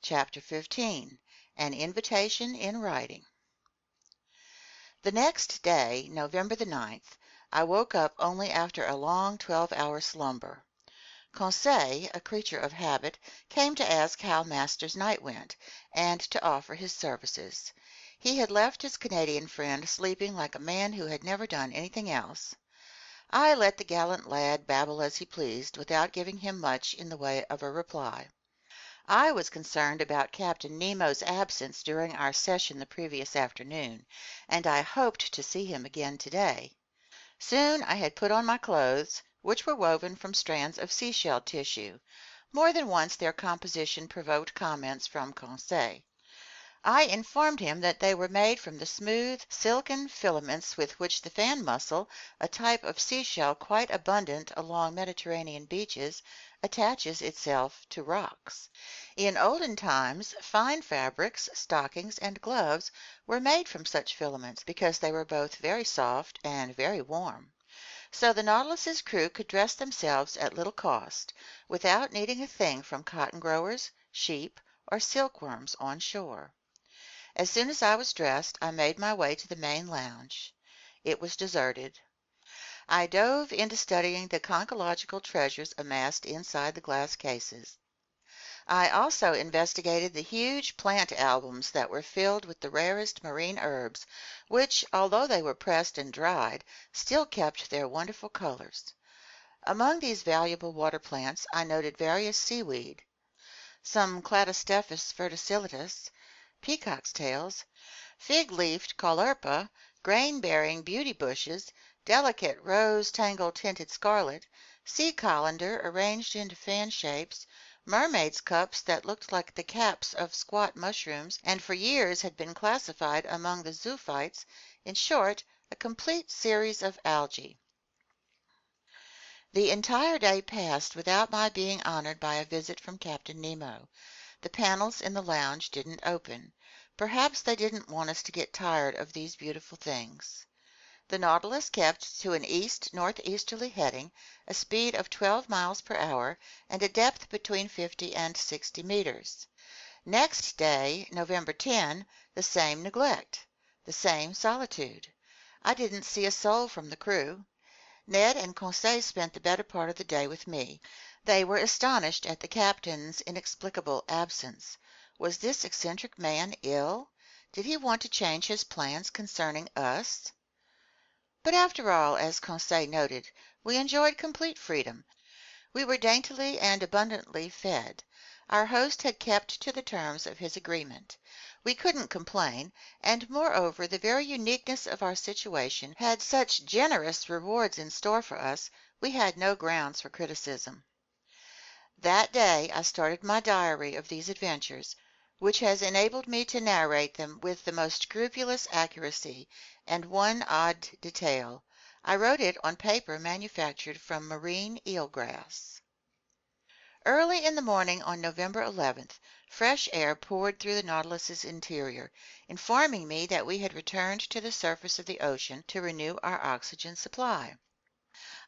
Chapter 15. An Invitation in Writing. The next day, November the 9th, I woke up only after a long 12-hour slumber. Conseil, a creature of habit, came to ask how Master's night went, and to offer his services. He had left his Canadian friend sleeping like a man who had never done anything else. I let the gallant lad babble as he pleased, without giving him much in the way of a reply. I was concerned about Captain Nemo's absence during our session the previous afternoon, and I hoped to see him again today. Soon I had put on my clothes, which were woven from strands of seashell tissue. More than once their composition provoked comments from Conseil. I informed him that they were made from the smooth, silken filaments with which the fan mussel, a type of seashell quite abundant along Mediterranean beaches, attaches itself to rocks. In olden times, fine fabrics, stockings, and gloves were made from such filaments because they were both very soft and very warm. So the Nautilus's crew could dress themselves at little cost, without needing a thing from cotton growers, sheep, or silkworms on shore. As soon as I was dressed, I made my way to the main lounge. It was deserted. I dove into studying the conchological treasures amassed inside the glass cases. I also investigated the huge plant albums that were filled with the rarest marine herbs, which, although they were pressed and dried, still kept their wonderful colors. Among these valuable water plants I noted various seaweed, some Cladostephus verticillus, peacock's tails, fig-leafed caulerpa, grain-bearing beauty bushes, delicate rose-tangle tinted scarlet, sea colander arranged into fan shapes, mermaids' cups that looked like the caps of squat mushrooms and for years had been classified among the zoophytes, in short, a complete series of algae. The entire day passed without my being honored by a visit from Captain Nemo. The panels in the lounge didn't open. Perhaps they didn't want us to get tired of these beautiful things. The Nautilus kept to an east-northeasterly heading, a speed of 12 miles per hour, and a depth between 50 and 60 meters. Next day, November 10, the same neglect, the same solitude. I didn't see a soul from the crew. Ned and Conseil spent the better part of the day with me. They were astonished at the captain's inexplicable absence. Was this eccentric man ill? Did he want to change his plans concerning us? But after all, as Conseil noted, we enjoyed complete freedom. We were daintily and abundantly fed. Our host had kept to the terms of his agreement. We couldn't complain, and moreover the very uniqueness of our situation had such generous rewards in store for us, we had no grounds for criticism. That day I started my diary of these adventures, which has enabled me to narrate them with the most scrupulous accuracy, and one odd detail. I wrote it on paper manufactured from marine eelgrass. Early in the morning on November 11th, fresh air poured through the Nautilus's interior, informing me that we had returned to the surface of the ocean to renew our oxygen supply.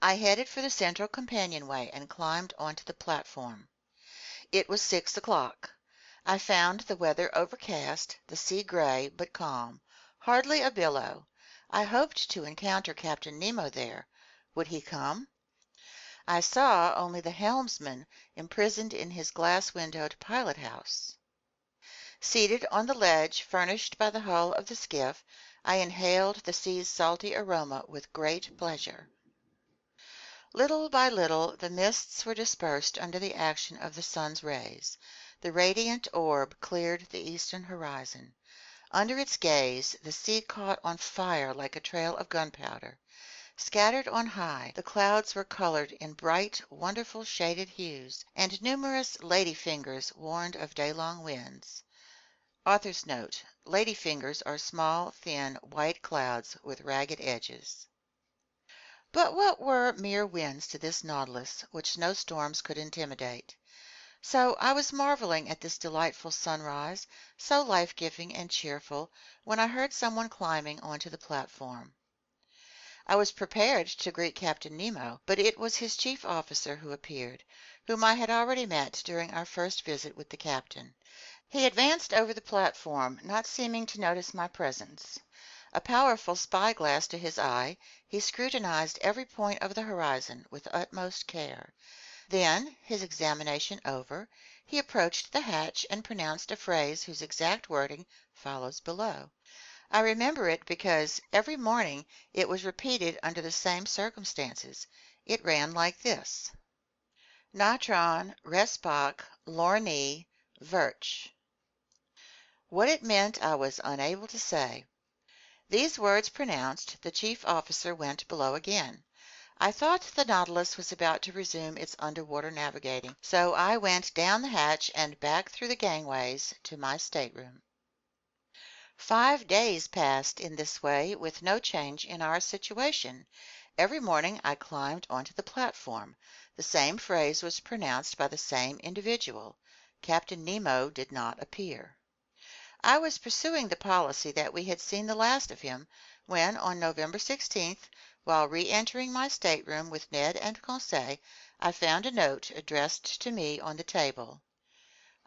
I headed for the central companionway and climbed onto the platform. It was 6 o'clock. I found the weather overcast, the sea gray but calm, hardly a billow. I hoped to encounter Captain Nemo there. Would he come? I saw only the helmsman imprisoned in his glass-windowed pilot-house. Seated on the ledge furnished by the hull of the skiff, I inhaled the sea's salty aroma with great pleasure. Little by little the mists were dispersed under the action of the sun's rays. The radiant orb cleared the eastern horizon. Under its gaze the sea caught on fire like a trail of gunpowder. Scattered on high, the clouds were colored in bright, wonderful shaded hues, and numerous lady-fingers warned of day-long winds. Author's note: lady-fingers are small, thin, white clouds with ragged edges. But what were mere winds to this Nautilus, which no storms could intimidate? So I was marveling at this delightful sunrise, so life-giving and cheerful, when I heard someone climbing onto the platform. I was prepared to greet Captain Nemo, but it was his chief officer who appeared, whom I had already met during our first visit with the captain. He advanced over the platform, not seeming to notice my presence. A powerful spyglass to his eye, he scrutinized every point of the horizon with utmost care. Then, his examination over, he approached the hatch and pronounced a phrase whose exact wording follows below. I remember it because every morning it was repeated under the same circumstances. It ran like this: Natron, Respach, Lorni, Virch. What it meant I was unable to say. These words pronounced, the chief officer went below again. I thought the Nautilus was about to resume its underwater navigating, so I went down the hatch and back through the gangways to my stateroom. 5 days passed in this way with no change in our situation. Every morning I climbed onto the platform. The same phrase was pronounced by the same individual. Captain Nemo did not appear. I was pursuing the policy that we had seen the last of him, when on November 16th, while re-entering my stateroom with Ned and Conseil, I found a note addressed to me on the table.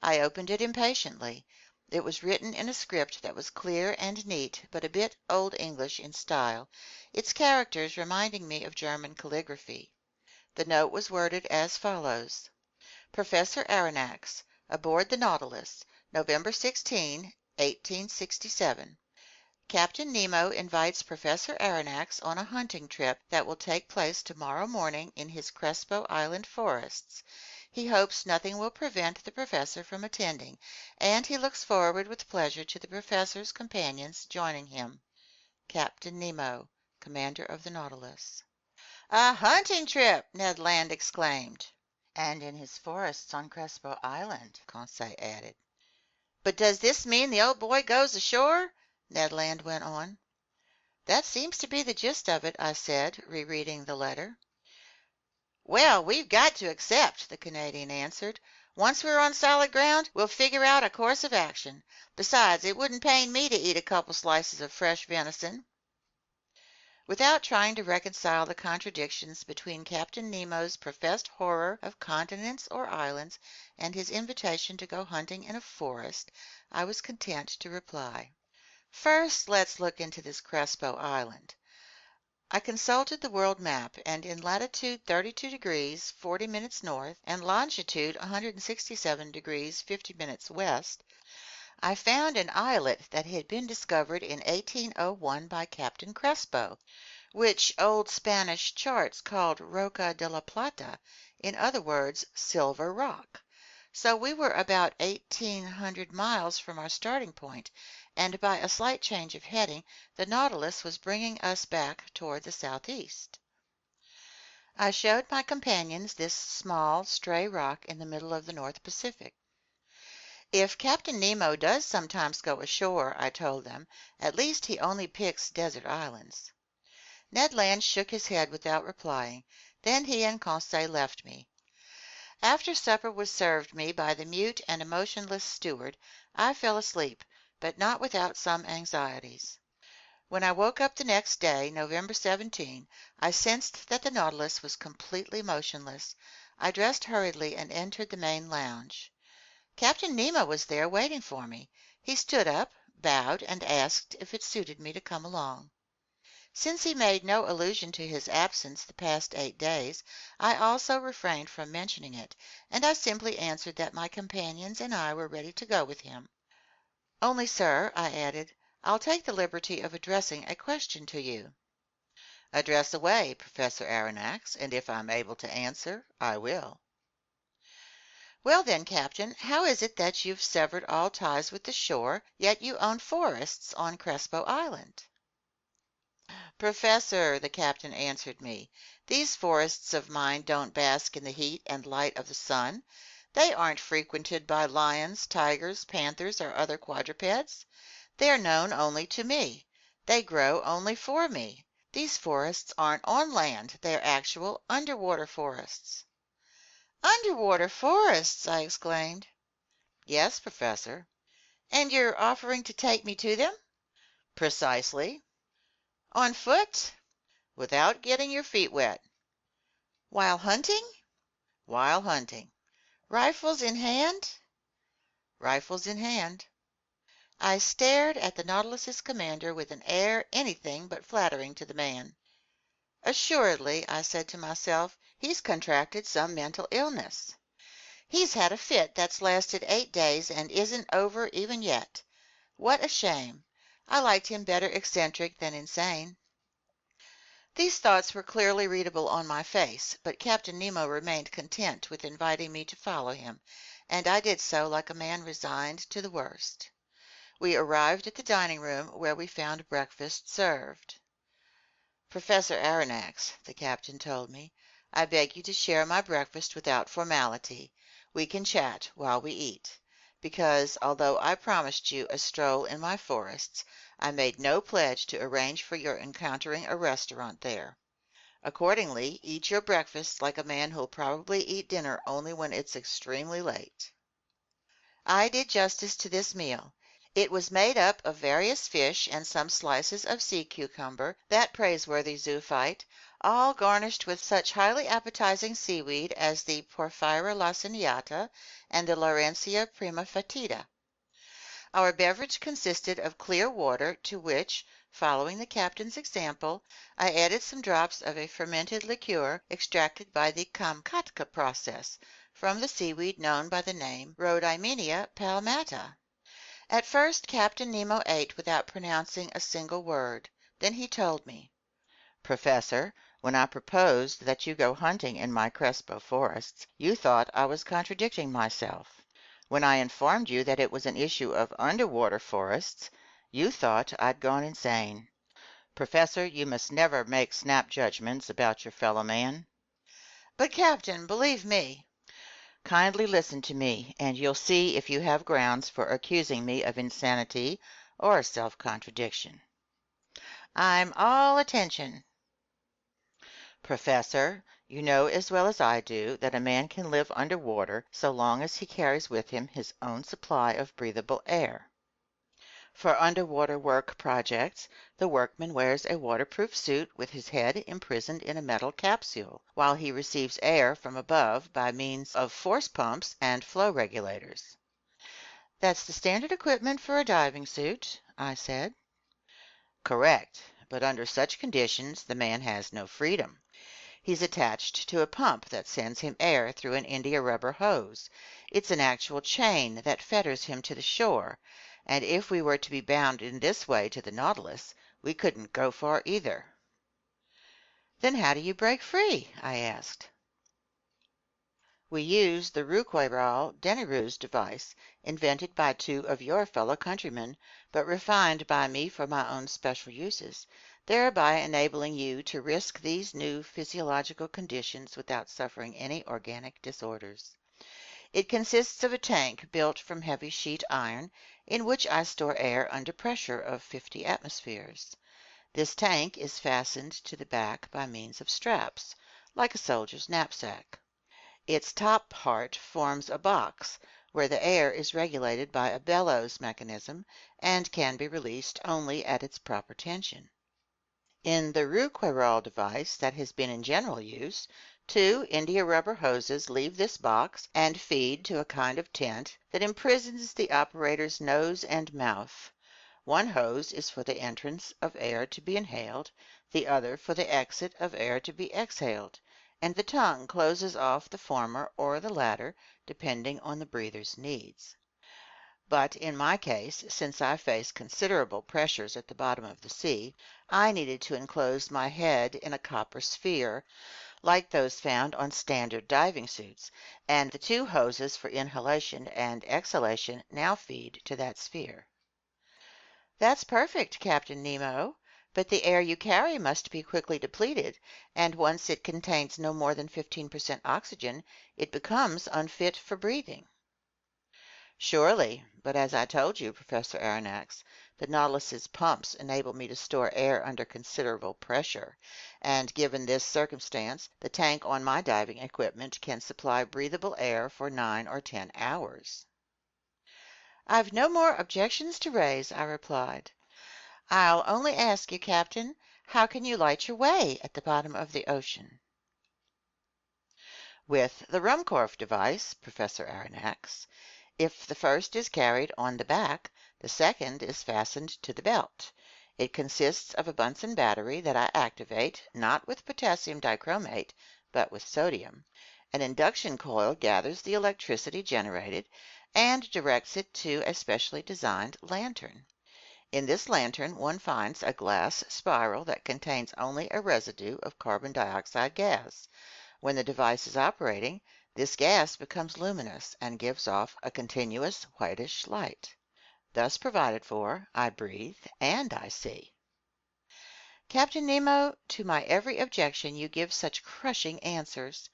I opened it impatiently. It was written in a script that was clear and neat, but a bit Old English in style, its characters reminding me of German calligraphy. The note was worded as follows: Professor Aronnax, aboard the Nautilus, November 16, 1867. Captain Nemo invites Professor Aronnax on a hunting trip that will take place tomorrow morning in his Crespo Island forests. He hopes nothing will prevent the professor from attending, and he looks forward with pleasure to the professor's companions joining him. Captain Nemo, commander of the Nautilus. A hunting trip! Ned Land exclaimed. And in his forests on Crespo Island, Conseil added. But does this mean the old boy goes ashore? Ned Land went on. That seems to be the gist of it, I said, rereading the letter. Well, we've got to accept, the Canadian answered. Once we're on solid ground, we'll figure out a course of action. Besides, it wouldn't pain me to eat a couple slices of fresh venison. Without trying to reconcile the contradictions between Captain Nemo's professed horror of continents or islands and his invitation to go hunting in a forest, I was content to reply. First, let's look into this Crespo Island. I consulted the world map, and in latitude 32 degrees 40 minutes north and longitude 167 degrees 50 minutes west, I found an islet that had been discovered in 1801 by Captain Crespo, which old Spanish charts called Roca de la Plata, in other words, Silver Rock. So we were about 1,800 miles from our starting point, and by a slight change of heading, the Nautilus was bringing us back toward the southeast. I showed my companions this small, stray rock in the middle of the North Pacific. If Captain Nemo does sometimes go ashore, I told them, at least he only picks desert islands. Ned Land shook his head without replying. Then he and Conseil left me. After supper was served me by the mute and emotionless steward, I fell asleep, but not without some anxieties. When I woke up the next day, November 17, I sensed that the Nautilus was completely motionless. I dressed hurriedly and entered the main lounge. Captain Nemo was there waiting for me. He stood up, bowed, and asked if it suited me to come along. Since he made no allusion to his absence the past 8 days, I also refrained from mentioning it, and I simply answered that my companions and I were ready to go with him. Only, sir, I added, I'll take the liberty of addressing a question to you. Address away, Professor Aronnax, and if I'm able to answer, I will. Well then, Captain, how is it that you've severed all ties with the shore, yet you own forests on Crespo Island? Professor, the captain answered me, these forests of mine don't bask in the heat and light of the sun. They aren't frequented by lions, tigers, panthers, or other quadrupeds. They are known only to me. They grow only for me. These forests aren't on land. They are actual underwater forests. Underwater forests! I exclaimed. Yes, Professor. And you're offering to take me to them? Precisely. On foot? Without getting your feet wet. While hunting? While hunting. Rifles in hand? rifles in hand. I stared at the Nautilus's commander with an air anything but flattering to the man. Assuredly, I said to myself, he's contracted some mental illness. He's had a fit that's lasted 8 days and isn't over even yet. What a shame. I liked him better eccentric than insane. These thoughts were clearly readable on my face, but Captain Nemo remained content with inviting me to follow him, and I did so like a man resigned to the worst. We arrived at the dining room, where we found breakfast served. "Professor Aronnax," the captain told me, "I beg you to share my breakfast without formality. We can chat while we eat, because, although I promised you a stroll in my forests, I made no pledge to arrange for your encountering a restaurant there. Accordingly, eat your breakfast like a man who'll probably eat dinner only when it's extremely late." I did justice to this meal. It was made up of various fish and some slices of sea cucumber, that praiseworthy zoophyte, all garnished with such highly appetizing seaweed as the Porphyra laciniata and the Laurencia prima fetida. Our beverage consisted of clear water, to which, following the captain's example, I added some drops of a fermented liqueur extracted by the Kamchatka process from the seaweed known by the name Rhodymenia palmata. At first Captain Nemo ate without pronouncing a single word. Then he told me, "Professor, when I proposed that you go hunting in my Crespo forests, you thought I was contradicting myself. When I informed you that it was an issue of underwater forests, you thought I'd gone insane. Professor, you must never make snap judgments about your fellow man." "But, Captain, believe me—" "Kindly listen to me, and you'll see if you have grounds for accusing me of insanity or self-contradiction." "I'm all attention." "Professor, you know as well as I do that a man can live under water so long as he carries with him his own supply of breathable air. For underwater work projects, the workman wears a waterproof suit with his head imprisoned in a metal capsule, while he receives air from above by means of force pumps and flow regulators." "That's the standard equipment for a diving suit," I said. "Correct, but under such conditions the man has no freedom. He's attached to a pump that sends him air through an India rubber hose. It's an actual chain that fetters him to the shore, and if we were to be bound in this way to the Nautilus, we couldn't go far either." "Then how do you break free?" I asked. "We use the Rouquayrol-Denneroux device, invented by 2 of your fellow countrymen, but refined by me for my own special uses, thereby enabling you to risk these new physiological conditions without suffering any organic disorders. It consists of a tank built from heavy sheet iron, in which I store air under pressure of 50 atmospheres. This tank is fastened to the back by means of straps, like a soldier's knapsack. Its top part forms a box, where the air is regulated by a bellows mechanism and can be released only at its proper tension. In the Rouquayrol device that has been in general use, 2 India rubber hoses leave this box and feed to a kind of tent that imprisons the operator's nose and mouth. One hose is for the entrance of air to be inhaled, the other for the exit of air to be exhaled, and the tongue closes off the former or the latter, depending on the breather's needs. But in my case, since I face considerable pressures at the bottom of the sea, I needed to enclose my head in a copper sphere, like those found on standard diving suits, and the 2 hoses for inhalation and exhalation now feed to that sphere." "That's perfect, Captain Nemo, but the air you carry must be quickly depleted, and once it contains no more than 15% oxygen, it becomes unfit for breathing." "Surely, but as I told you, Professor Aronnax, the Nautilus's pumps enable me to store air under considerable pressure, and given this circumstance, the tank on my diving equipment can supply breathable air for 9 or 10 hours." "I've no more objections to raise," I replied. "I'll only ask you, Captain, how can you light your way at the bottom of the ocean?" "With the Ruhmkorff device, Professor Aronnax. If the first is carried on the back, the second is fastened to the belt. It consists of a Bunsen battery that I activate, not with potassium dichromate, but with sodium. An induction coil gathers the electricity generated and directs it to a specially designed lantern. In this lantern, one finds a glass spiral that contains only a residue of carbon dioxide gas. When the device is operating, this gas becomes luminous and gives off a continuous whitish light. Thus provided for, I breathe and I see. Captain Nemo, to my every objection you give such crushing answers.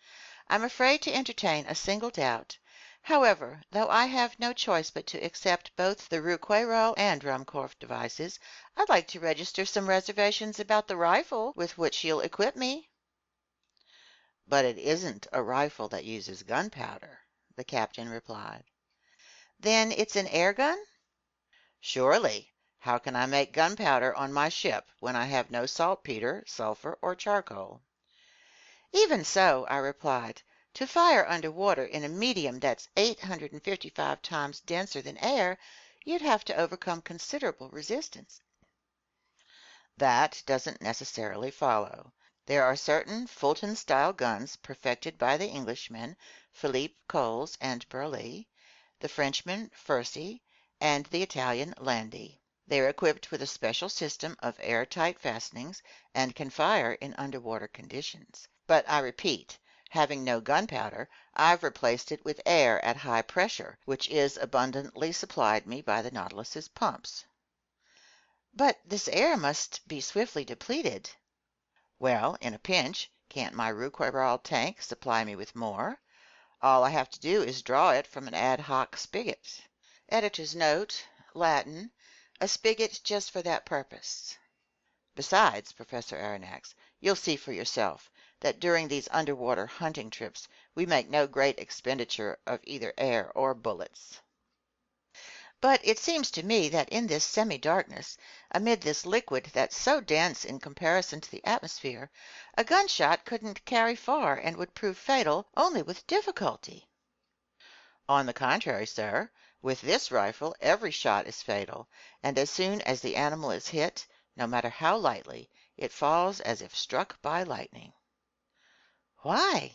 I'm afraid to entertain a single doubt. However, though I have no choice but to accept both the Rouquayrol and Ruhmkorff devices, I'd like to register some reservations about the rifle with which you'll equip me. But it isn't a rifle that uses gunpowder, the captain replied. Then it's an air gun? Surely. How can I make gunpowder on my ship when I have no saltpeter, sulfur, or charcoal? Even so, I replied, to fire underwater in a medium that's 855 times denser than air, you'd have to overcome considerable resistance. That doesn't necessarily follow. There are certain Fulton-style guns perfected by the Englishmen Philippe Coles and Burly, the Frenchman Fursy, and the Italian Landi. They are equipped with a special system of airtight fastenings and can fire in underwater conditions. But I repeat, having no gunpowder, I've replaced it with air at high pressure, which is abundantly supplied me by the Nautilus's pumps. But this air must be swiftly depleted. Well, in a pinch, can't my Rouquayrol tank supply me with more? All I have to do is draw it from an ad hoc spigot. Editor's note, Latin, a spigot just for that purpose. Besides, Professor Aronnax, you'll see for yourself that during these underwater hunting trips we make no great expenditure of either air or bullets. But it seems to me that in this semi-darkness, amid this liquid that's so dense in comparison to the atmosphere, a gunshot couldn't carry far and would prove fatal only with difficulty. On the contrary, sir, with this rifle every shot is fatal, and as soon as the animal is hit, no matter how lightly, it falls as if struck by lightning. Why?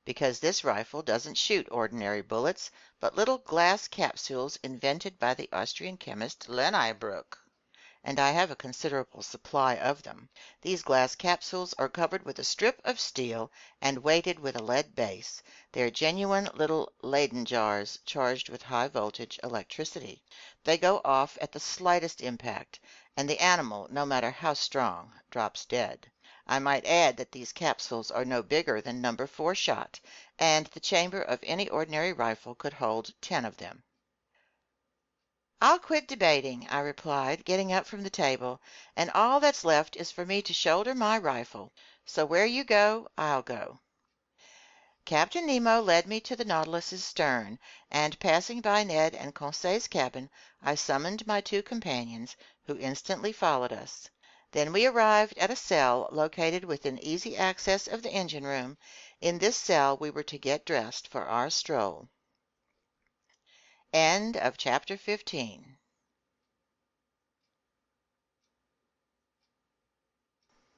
Because this rifle doesn't shoot ordinary bullets, but little glass capsules invented by the Austrian chemist Leniebroek, and I have a considerable supply of them. These glass capsules are covered with a strip of steel and weighted with a lead base. They are genuine little Leyden jars charged with high voltage electricity. They go off at the slightest impact, and the animal, no matter how strong, drops dead. I might add that these capsules are no bigger than number 4 shot, and the chamber of any ordinary rifle could hold 10 of them. I'll quit debating, I replied, getting up from the table, and all that's left is for me to shoulder my rifle. So where you go, I'll go. Captain Nemo led me to the Nautilus's stern, and passing by Ned and Conseil's cabin, I summoned my 2 companions, who instantly followed us. Then we arrived at a cell located within easy access of the engine room. In this cell we were to get dressed for our stroll. End of chapter 15.